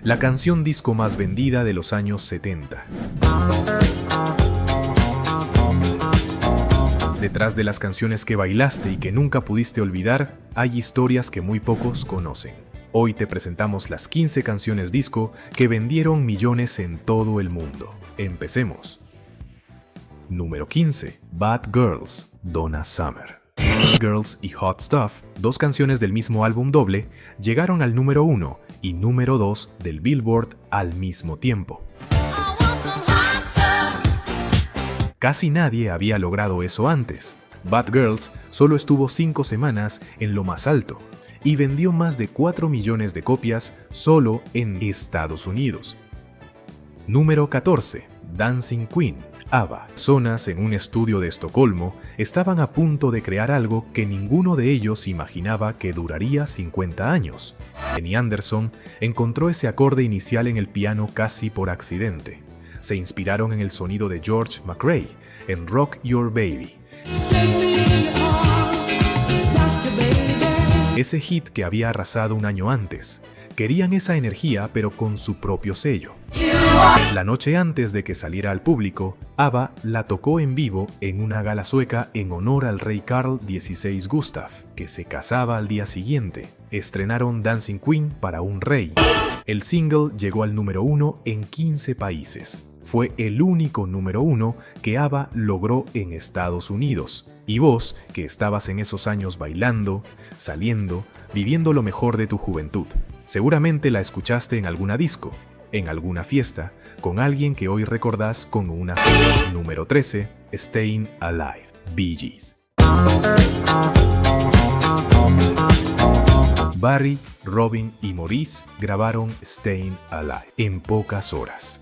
La canción disco más vendida de los años 70. Detrás de las canciones que bailaste y que nunca pudiste olvidar, hay historias que muy pocos conocen. Hoy te presentamos las 15 canciones disco que vendieron millones en todo el mundo. Empecemos. Número 15. Bad Girls, Donna Summer. Girls y Hot Stuff, dos canciones del mismo álbum doble, llegaron al número 1 y número 2 del Billboard al mismo tiempo. Casi nadie había logrado eso antes. Bad Girls solo estuvo 5 semanas en lo más alto y vendió más de 4 millones de copias solo en Estados Unidos. Número 14. Dancing Queen, ABBA. Personas en un estudio de Estocolmo estaban a punto de crear algo que ninguno de ellos imaginaba que duraría 50 años. Benny Andersson encontró ese acorde inicial en el piano casi por accidente. Se inspiraron en el sonido de George McRae en Rock Your Baby. Ese hit que había arrasado un año antes. Querían esa energía pero con su propio sello. La noche antes de que saliera al público, ABBA la tocó en vivo en una gala sueca en honor al rey Carl XVI Gustaf, que se casaba al día siguiente. Estrenaron Dancing Queen para un rey. El single llegó al número 1 en 15 países. Fue el único número 1 que ABBA logró en Estados Unidos. Y vos, que estabas en esos años bailando, saliendo, viviendo lo mejor de tu juventud, seguramente la escuchaste en alguna disco, en alguna fiesta, con alguien que hoy recordás con una... Número 13. Staying Alive, Bee Gees. Barry, Robin y Maurice grabaron Staying Alive en pocas horas.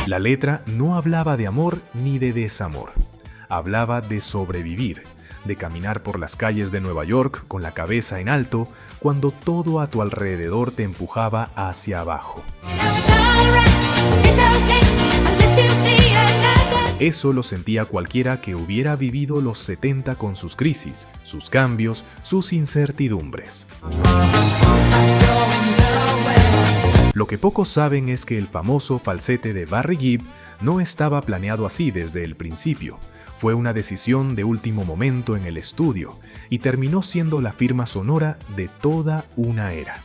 La letra no hablaba de amor ni de desamor. Hablaba de sobrevivir, de caminar por las calles de Nueva York con la cabeza en alto cuando todo a tu alrededor te empujaba hacia abajo. Eso lo sentía cualquiera que hubiera vivido los 70 con sus crisis, sus cambios, sus incertidumbres. Lo que pocos saben es que el famoso falsete de Barry Gibb no estaba planeado así desde el principio. Fue una decisión de último momento en el estudio y terminó siendo la firma sonora de toda una era.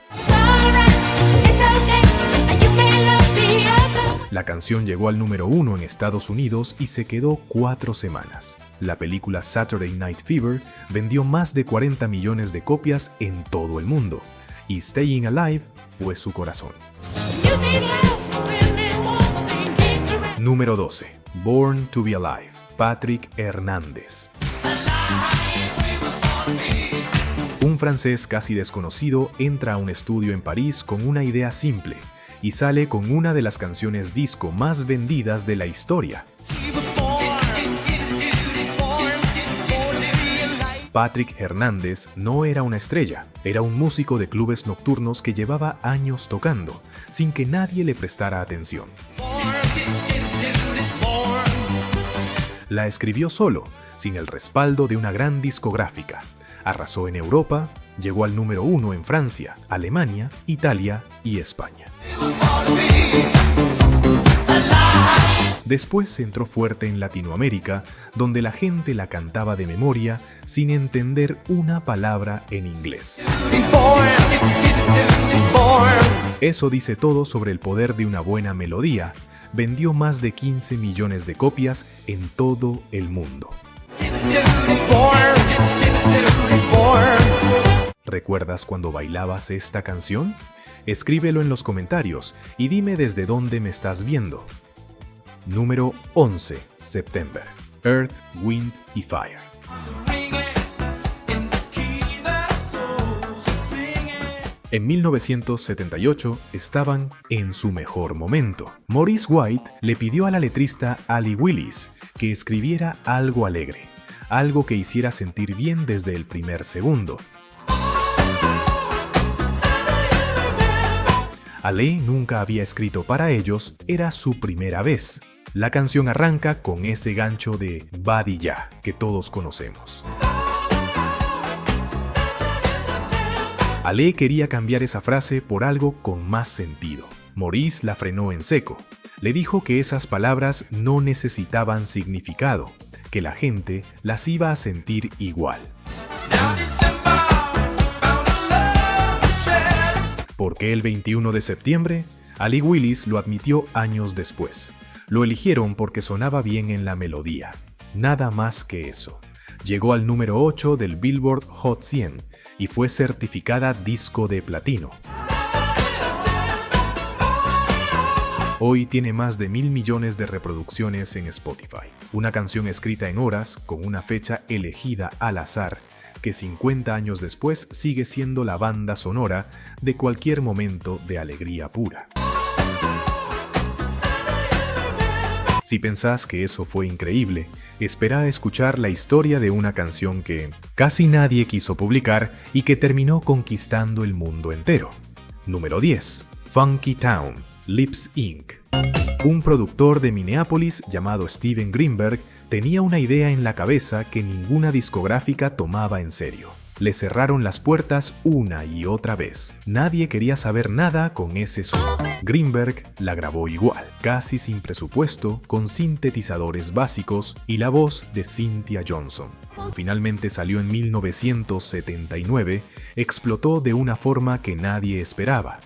La canción llegó al número 1 en Estados Unidos y se quedó 4 semanas. La película Saturday Night Fever vendió más de 40 millones de copias en todo el mundo, y Staying Alive fue su corazón. Número 12. Born to be Alive, Patrick Hernandez. Un francés casi desconocido entra a un estudio en París con una idea simple y sale con una de las canciones disco más vendidas de la historia. Patrick Hernandez no era una estrella, era un músico de clubes nocturnos que llevaba años tocando, sin que nadie le prestara atención. La escribió solo, sin el respaldo de una gran discográfica. Arrasó en Europa, llegó al número 1 en Francia, Alemania, Italia y España. Después entró fuerte en Latinoamérica, donde la gente la cantaba de memoria sin entender una palabra en inglés. Eso dice todo sobre el poder de una buena melodía. Vendió más de 15 millones de copias en todo el mundo. ¿Recuerdas cuando bailabas esta canción? Escríbelo en los comentarios y dime desde dónde me estás viendo. Número 11. September, Earth, Wind y Fire. En 1978 estaban en su mejor momento. Maurice White le pidió a la letrista Ali Willis que escribiera algo alegre, algo que hiciera sentir bien desde el primer segundo. Ale nunca había escrito para ellos, era su primera vez. La canción arranca con ese gancho de Buddy Ya que todos conocemos. Ale quería cambiar esa frase por algo con más sentido. Maurice la frenó en seco. Le dijo que esas palabras no necesitaban significado, que la gente las iba a sentir igual. ¿Por qué el 21 de septiembre? Ali Willis lo admitió años después. Lo eligieron porque sonaba bien en la melodía. Nada más que eso. Llegó al número 8 del Billboard Hot 100 y fue certificada disco de platino. Hoy tiene más de 1.000 millones de reproducciones en Spotify. Una canción escrita en horas, con una fecha elegida al azar, que 50 años después sigue siendo la banda sonora de cualquier momento de alegría pura. Si pensás que eso fue increíble, espera a escuchar la historia de una canción que casi nadie quiso publicar y que terminó conquistando el mundo entero. Número 10. Funky Town, Lips Inc. Un productor de Minneapolis llamado Steven Greenberg tenía una idea en la cabeza que ninguna discográfica tomaba en serio. Le cerraron las puertas una y otra vez. Nadie quería saber nada con ese sonido. Greenberg la grabó igual, casi sin presupuesto, con sintetizadores básicos y la voz de Cynthia Johnson. Finalmente salió en 1979, explotó de una forma que nadie esperaba.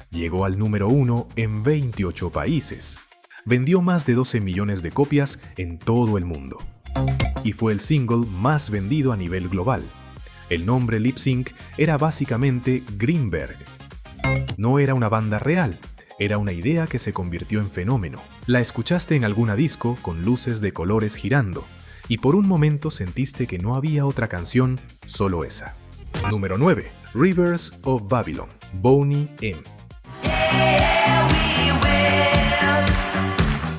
Llegó al número 1 en 28 países. Vendió más de 12 millones de copias en todo el mundo. Y fue el single más vendido a nivel global. El nombre Lip Sync era básicamente Greenberg. No era una banda real, era una idea que se convirtió en fenómeno. La escuchaste en alguna disco con luces de colores girando, y por un momento sentiste que no había otra canción, solo esa. Número 9. Rivers of Babylon, Boney M.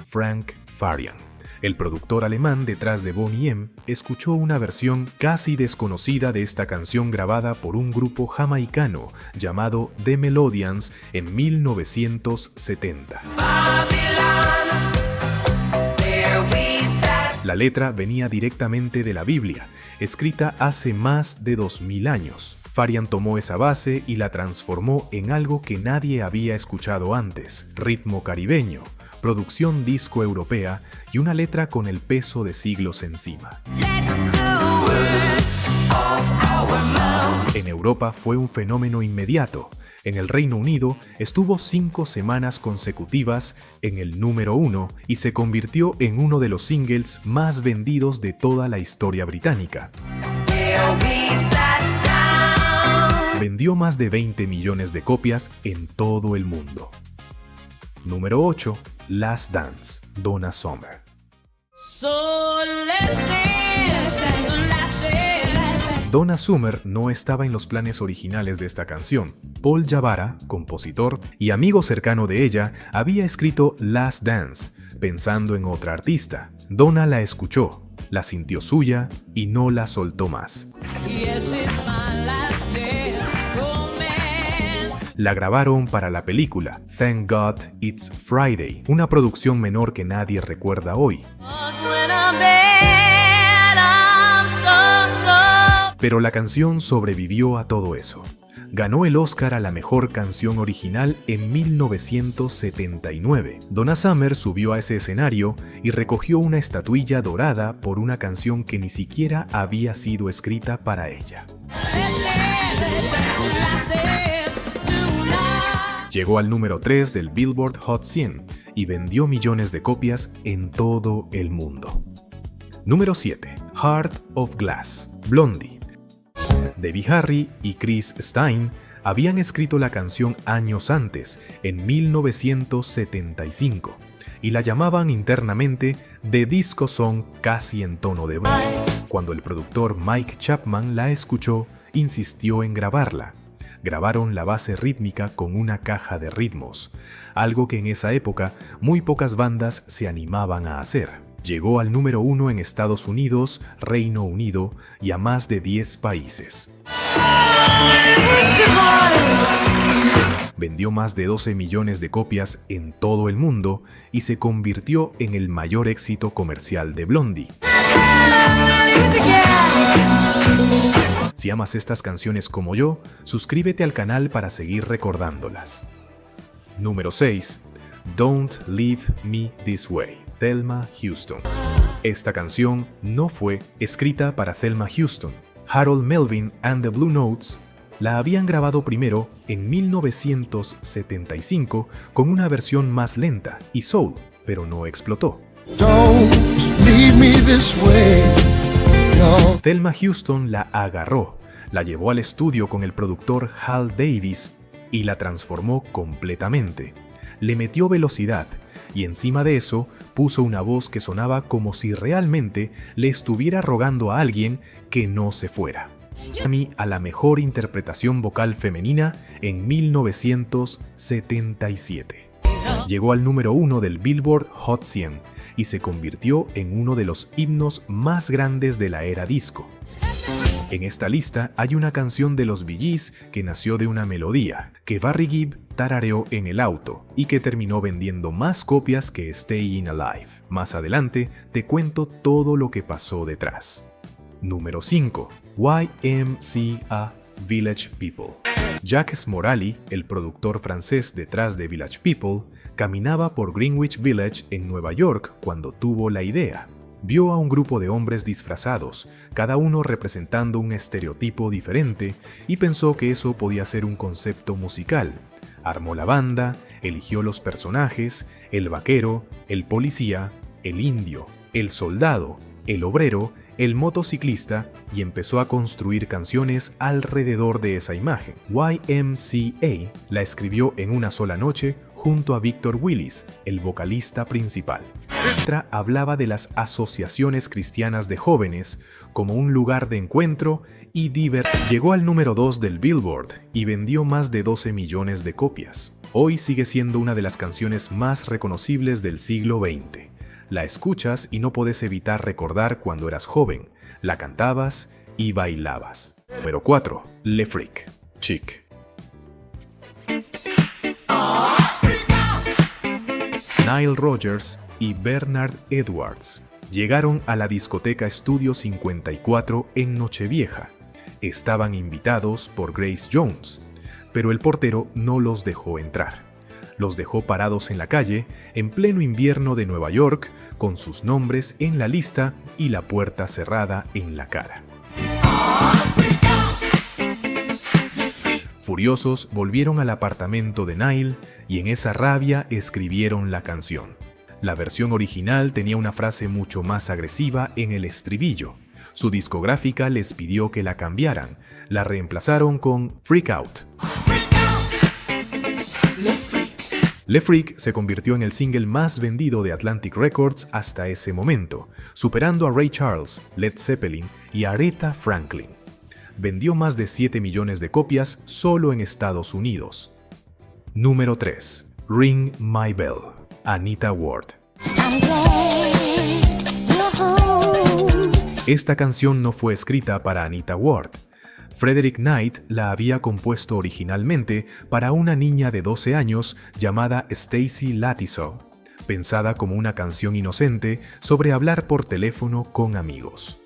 Frank Farian, el productor alemán detrás de Boney M, escuchó una versión casi desconocida de esta canción grabada por un grupo jamaicano llamado The Melodians en 1970. La letra venía directamente de la Biblia, escrita hace más de 2000 años. Farian tomó esa base y la transformó en algo que nadie había escuchado antes: ritmo caribeño, producción disco europea y una letra con el peso de siglos encima. En Europa fue un fenómeno inmediato. En el Reino Unido estuvo 5 semanas consecutivas en el número 1 y se convirtió en uno de los singles más vendidos de toda la historia británica. Vendió más de 20 millones de copias en todo el mundo. Número 8. Last Dance, Donna Summer. Donna Summer no estaba en los planes originales de esta canción. Paul Jabara, compositor y amigo cercano de ella, había escrito Last Dance, pensando en otra artista. Donna la escuchó, la sintió suya y no la soltó más. La grabaron para la película Thank God It's Friday, una producción menor que nadie recuerda hoy. Pero la canción sobrevivió a todo eso. Ganó el Oscar a la mejor canción original en 1979. Donna Summer subió a ese escenario y recogió una estatuilla dorada por una canción que ni siquiera había sido escrita para ella. Llegó al número 3 del Billboard Hot 100 y vendió millones de copias en todo el mundo. Número 7. Heart of Glass, Blondie. Debbie Harry y Chris Stein habían escrito la canción años antes, en 1975, y la llamaban internamente The Disco Song, casi en tono de broma. Cuando el productor Mike Chapman la escuchó, insistió en grabarla. Grabaron la base rítmica con una caja de ritmos, algo que en esa época muy pocas bandas se animaban a hacer. Llegó al número 1 en Estados Unidos, Reino Unido y a más de 10 países. Vendió más de 12 millones de copias en todo el mundo y se convirtió en el mayor éxito comercial de Blondie. Si amas estas canciones como yo, suscríbete al canal para seguir recordándolas. Número 6. Don't Leave Me This Way, Thelma Houston. Esta canción no fue escrita para Thelma Houston. Harold Melvin and the Blue Notes la habían grabado primero en 1975 con una versión más lenta y soul, pero no explotó. Don't leave me this way, no. Thelma Houston la agarró, la llevó al estudio con el productor Hal Davis y la transformó completamente. Le metió velocidad y encima de eso puso una voz que sonaba como si realmente le estuviera rogando a alguien que no se fuera. A la mejor interpretación vocal femenina en 1977. Llegó al número 1 del Billboard Hot 100 y se convirtió en uno de los himnos más grandes de la era disco. En esta lista hay una canción de los Bee Gees que nació de una melodía que Barry Gibb tarareó en el auto y que terminó vendiendo más copias que Stayin' Alive. Más adelante te cuento todo lo que pasó detrás. Número 5. YMCA Village People. Jacques Morali, el productor francés detrás de Village People, caminaba por Greenwich Village en Nueva York cuando tuvo la idea. Vio a un grupo de hombres disfrazados, cada uno representando un estereotipo diferente, y pensó que eso podía ser un concepto musical. Armó la banda, eligió los personajes, el vaquero, el policía, el indio, el soldado, el obrero, el motociclista, y empezó a construir canciones alrededor de esa imagen. YMCA la escribió en una sola noche junto a Victor Willis, el vocalista principal. La letra hablaba de las asociaciones cristianas de jóvenes como un lugar de encuentro y diversión. Llegó al número 2 del Billboard y vendió más de 12 millones de copias. Hoy sigue siendo una de las canciones más reconocibles del siglo XX. La escuchas y no puedes evitar recordar cuando eras joven, la cantabas y bailabas. Número 4. Le Freak, Chic. Nile Rodgers y Bernard Edwards llegaron a la discoteca Estudio 54 en Nochevieja. Estaban invitados por Grace Jones, pero el portero no los dejó entrar. Los dejó parados en la calle en pleno invierno de Nueva York con sus nombres en la lista y la puerta cerrada en la cara. Furiosos, volvieron al apartamento de Nile y en esa rabia escribieron la canción. La versión original tenía una frase mucho más agresiva en el estribillo. Su discográfica les pidió que la cambiaran. La reemplazaron con Freak Out. Le Freak se convirtió en el single más vendido de Atlantic Records hasta ese momento, superando a Ray Charles, Led Zeppelin y Aretha Franklin. Vendió más de 7 millones de copias solo en Estados Unidos. Número 3. Ring My Bell, Anita Ward. Esta canción no fue escrita para Anita Ward. Frederick Knight la había compuesto originalmente para una niña de 12 años llamada Stacy Lattisaw, pensada como una canción inocente sobre hablar por teléfono con amigos.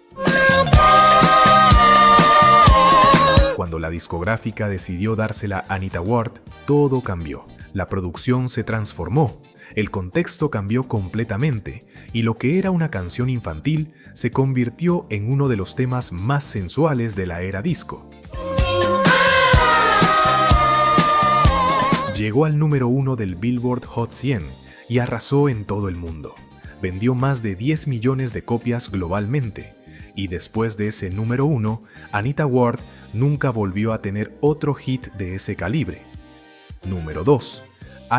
Cuando la discográfica decidió dársela a Anita Ward, todo cambió. La producción se transformó, el contexto cambió completamente y lo que era una canción infantil se convirtió en uno de los temas más sensuales de la era disco. Llegó al número 1 del Billboard Hot 100 y arrasó en todo el mundo. Vendió más de 10 millones de copias globalmente. Y después de ese número 1, Anita Ward nunca volvió a tener otro hit de ese calibre. Número 2.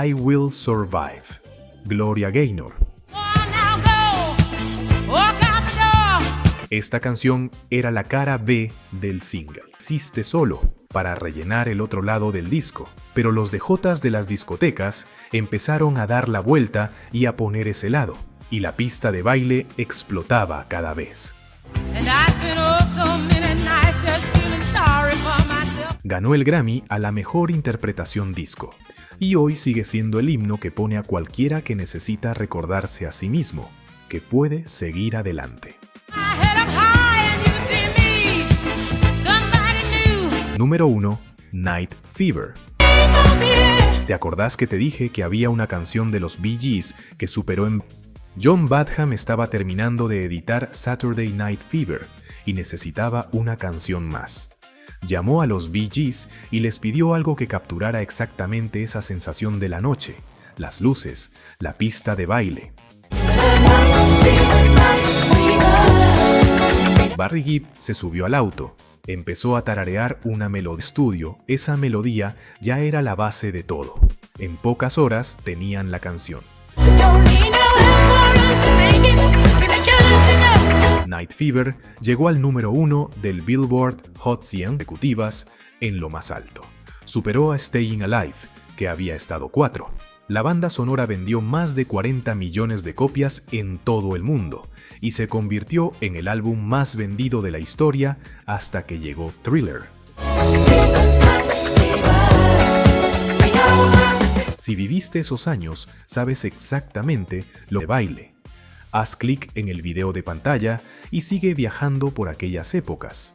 I Will Survive, Gloria Gaynor. Esta canción era la cara B del single. Existe solo para rellenar el otro lado del disco, pero los DJs de las discotecas empezaron a dar la vuelta y a poner ese lado, y la pista de baile explotaba cada vez. Ganó el Grammy a la mejor interpretación disco, y hoy sigue siendo el himno que pone a cualquiera que necesita recordarse a sí mismo, que puede seguir adelante. Número 1. Night Fever. ¿Te acordás que te dije que había una canción de los Bee Gees que superó en... John Badham estaba terminando de editar Saturday Night Fever y necesitaba una canción más. Llamó a los Bee Gees y les pidió algo que capturara exactamente esa sensación de la noche, las luces, la pista de baile. Barry Gibb se subió al auto, empezó a tararear una melodía de estudio. Esa melodía ya era la base de todo. En pocas horas tenían la canción. Night Fever llegó al número 1 del Billboard Hot 100 consecutivas en lo más alto. Superó a Staying Alive, que había estado 4. La banda sonora vendió más de 40 millones de copias en todo el mundo y se convirtió en el álbum más vendido de la historia hasta que llegó Thriller. Si viviste esos años, sabes exactamente lo de baile. Haz clic en el video de pantalla y sigue viajando por aquellas épocas.